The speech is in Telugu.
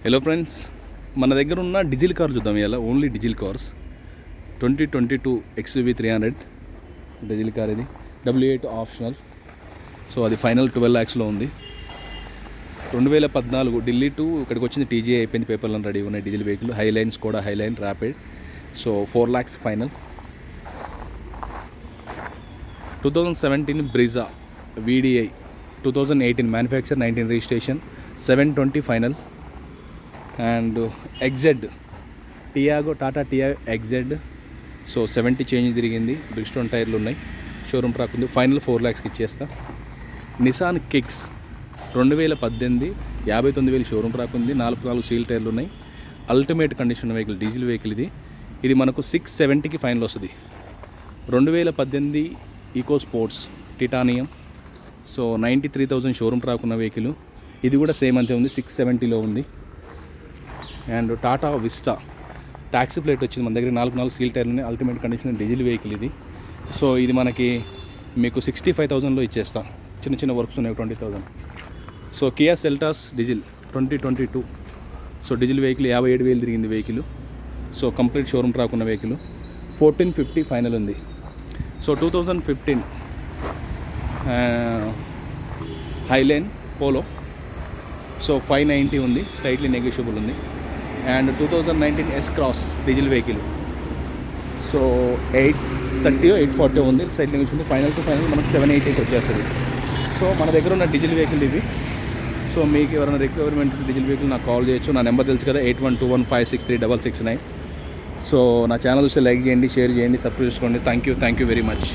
హలో ఫ్రెండ్స్, మన దగ్గర ఉన్న డీజిల్ కార్ చూద్దాం. ఇలా only diesel cars 2022 XUV 300 diesel car. ఇది W8 ఆప్షనల్. సో అది ఫైనల్ 12 lakhsలో ఉంది. 2014 ఢిల్లీ టు ఇక్కడికి వచ్చింది. TGA అయిపోయింది, పేపర్లను రెడీ ఉన్నాయి. Diesel vehicle highline, Skoda highline, rapid. So 4 lakhs final. 2017 Brezza VDI 2018 manufacture, 19 registration, 720 final. And XZ Tiago, Tata Tiago XZ. So 70 change తిరిగింది. బ్రిక్స్టోన్ టైర్లు ఉన్నాయి. షోరూమ్ ట్రాక్ ఉంది. ఫైనల్ 4 lakhsకి ఇచ్చేస్తా. నిసాన్ కిక్స్ 2018 59,000 షోరూమ్ ట్రాక్ ఉంది. 4 సీల్ టైర్లు ఉన్నాయి. Ultimate condition vehicle, diesel vehicle. ఇది మనకు 670కి ఫైనల్ వస్తుంది. 2018 eco sports titanium. So 93,000 showroom track ఉన్న వెహికల్. ఇది కూడా సేమ్ అంతే ఉంది, 670లో ఉంది. And Tata vista taxi plate వచ్చింది మన దగ్గర. 4 సీల్ టైర్లు ఉన్నాయి. అల్టిమేట్ కండిషన్ డీజిల్ వెహికల్ ఇది. సో ఇది మనకి మీకు 65,000లో ఇచ్చేస్తా. చిన్న చిన్న వర్క్స్ ఉన్నాయి, 20,000. So Kia Seltos diesel 2022. So diesel vehicle 57,000 తిరిగింది vehicle. So complete showroom track ఉన్న వెహికల్. 1450 ఫైనల్ ఉంది. So 2015 highline polo. సో 590 ఉంది, స్లైట్లీ నెగోషియబుల్ ఉంది. And 2019 S cross diesel vehicle. So 830 840 ఉంది, slightly negotiable. Final to final మనకు 780కి వచ్చేస్తుంది. సో మన దగ్గర ఉన్న డీజిల్ వెహికల్ ఇవి. సో మీకు ఎవరైనా రిక్వైర్మెంట్ డీజిల్ వెహికల్ నాకు కాల్ చేయొచ్చు. నా నెంబర్ తెలుసు కదా, 8121563669. సో నా ఛానల్ చూస్తే లైక్ చేయండి, షేర్ చేయండి, సబ్స్క్రైబ్ చేసుకోండి. Thank you very much.